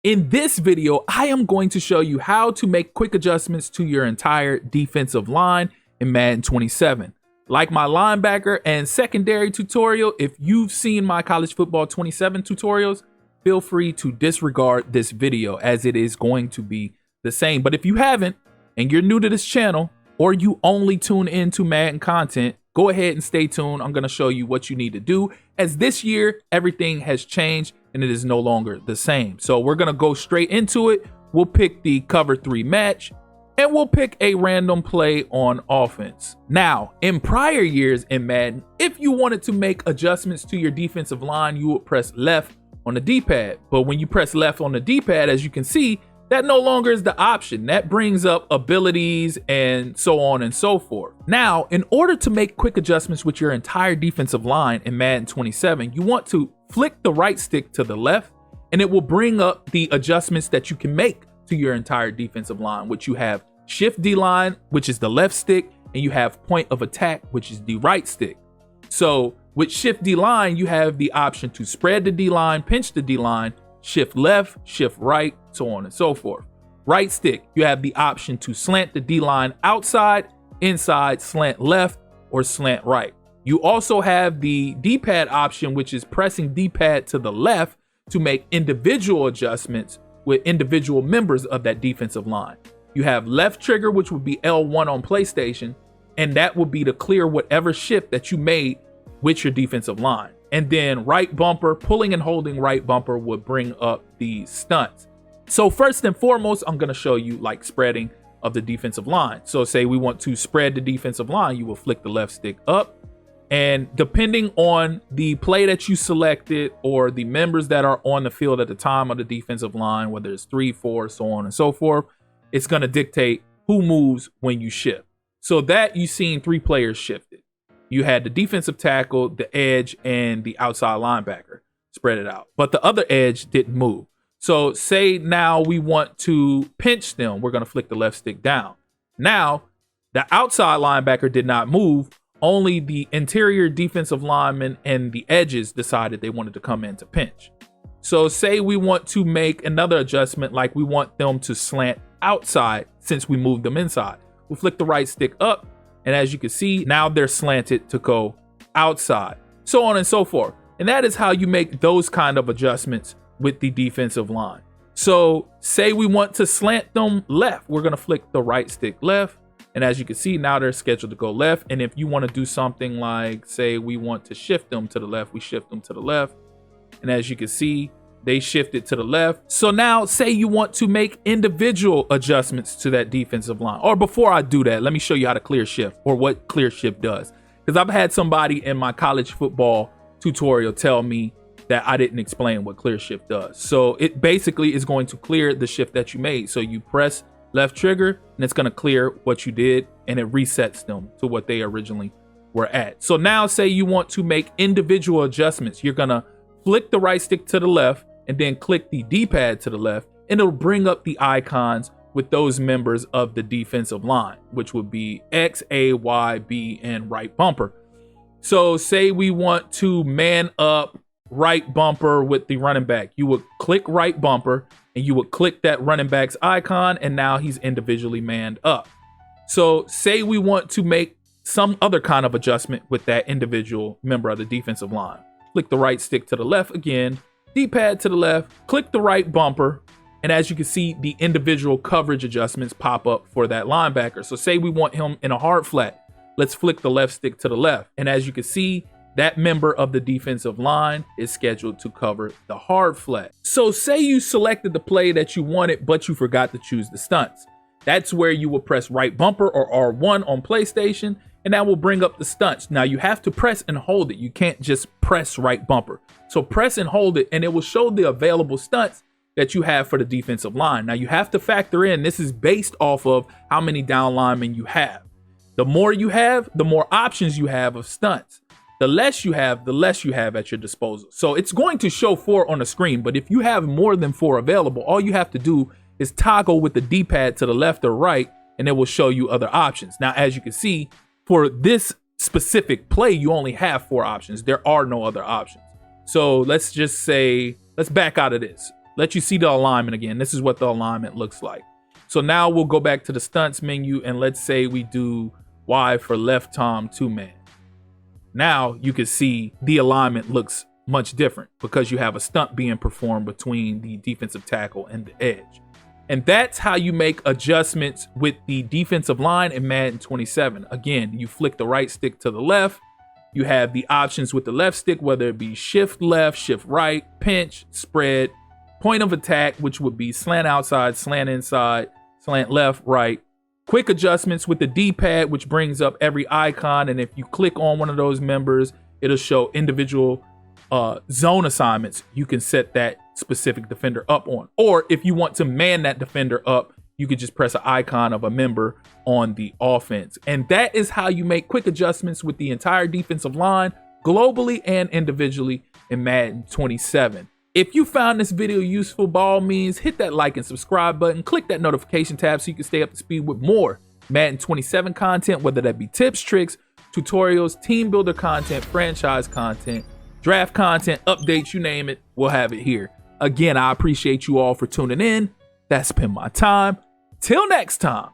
In this video, I am going to show you how to make quick adjustments to your entire defensive line in Madden 27. Like my linebacker and secondary tutorial, if you've seen my college football 27 tutorials, feel free to disregard this video as it is going to be the same. But if you haven't and you're new to this channel or you only tune into Madden content, go ahead and stay tuned. I'm going to show you what you need to do, as this year everything has changed and it is no longer the same. So we're going to go straight into it. We'll pick the cover 3 match and we'll pick a random play on offense. Now, in prior years in Madden, if you wanted to make adjustments to your defensive line, you would press left on the D-pad. But when you press left on the D-pad, as you can see, that no longer is the option. That brings up abilities and so on and so forth. Now, in order to make quick adjustments with your entire defensive line in Madden 27, you want to flick the right stick to the left, and it will bring up the adjustments that you can make to your entire defensive line, which you have Shift DLine, which is the left stick, and you have Point of Attack, which is the right stick. So with Shift DLine, you have the option to spread the D-line, pinch the D-line, shift left, shift right, so on and so forth. Right stick, you have the option to slant the D-line outside, inside, slant left, or slant right. You also have the D-pad option, which is pressing D-pad to the left to make individual adjustments with individual members of that defensive line. You have left trigger, which would be L1 on PlayStation, and that would be to clear whatever shift that you made with your defensive line. And then right bumper, pulling and holding right bumper would bring up the stunts. So first and foremost, I'm going to show you like spreading of the defensive line. So say we want to spread the defensive line, you will flick the left stick up. And depending on the play that you selected or the members that are on the field at the time of the defensive line, whether it's 3, 4, so on and so forth, it's going to dictate who moves when you shift. So that you've seen 3 players shifted. You had the defensive tackle, the edge, and the outside linebacker spread it out. But the other edge didn't move. So say now we want to pinch them. We're going to flick the left stick down. Now, the outside linebacker did not move. Only the interior defensive lineman and the edges decided they wanted to come in to pinch. So say we want to make another adjustment, like we want them to slant outside since we moved them inside. We'll flick the right stick up. And as you can see, now they're slanted to go outside, so on and so forth. And that is how you make those kind of adjustments with the defensive line. So say we want to slant them left, we're going to flick the right stick left. And as you can see, now they're scheduled to go left. And if you want to do something like, say we want to shift them to the left, we shift them to the left. And as you can see, they shifted to the left. So now say you want to make individual adjustments to that defensive line. Or before I do that, let me show you how to clear shift, or what clear shift does. Because I've had somebody in my college football tutorial tell me that I didn't explain what clear shift does. So it basically is going to clear the shift that you made. So you press left trigger and it's going to clear what you did, and it resets them to what they originally were at. So now say you want to make individual adjustments. You're going to flick the right stick to the left and then click the D-pad to the left, and it'll bring up the icons with those members of the defensive line, which would be X, A, Y, B, and right bumper. So say we want to man up right bumper with the running back. You would click right bumper and you would click that running back's icon, and now he's individually manned up. So say we want to make some other kind of adjustment with that individual member of the defensive line. Click the right stick to the left again, D-pad to the left, click the right bumper, and as you can see, the individual coverage adjustments pop up for that linebacker. So say we want him in a hard flat. Let's flick the left stick to the left. And as you can see, that member of the defensive line is scheduled to cover the hard flat. So say you selected the play that you wanted, but you forgot to choose the stunts. That's where you will press right bumper or R1 on PlayStation, and that will bring up the stunts. Now you have to press and hold it. You can't just press right bumper. So press and hold it, and it will show the available stunts that you have for the defensive line. Now you have to factor in, this is based off of how many down linemen you have. The more you have, the more options you have of stunts. The less you have, the less you have at your disposal. So it's going to show 4 on the screen, but if you have more than 4 available, all you have to do is toggle with the D-pad to the left or right, and it will show you other options. Now, as you can see, for this specific play, you only have 4 options. There are no other options. So let's just say, let's back out of this. let you see the alignment again. This is what the alignment looks like. So now we'll go back to the stunts menu, and let's say we do Y for left tom 2-man. Now you can see the alignment looks much different because you have a stunt being performed between the defensive tackle and the edge. And that's how you make adjustments with the defensive line in Madden 27. Again, you flick the right stick to the left. You have the options with the left stick, whether it be shift left, shift right, pinch, spread, point of attack, which would be slant outside, slant inside, slant left, right. Quick adjustments with the D-pad, which brings up every icon. And if you click on one of those members, it'll show individual zone assignments you can set that specific defender up on. Or if you want to man that defender up, you could just press an icon of a member on the offense. And that is how you make quick adjustments with the entire defensive line, globally and individually, in Madden 27. If you found this video useful, by all means, hit that like and subscribe button, click that notification tab so you can stay up to speed with more Madden 27 content, whether that be tips, tricks, tutorials, team builder content, franchise content, draft content, updates, you name it, we'll have it here. Again, I appreciate you all for tuning in. That's been my time. Till next time.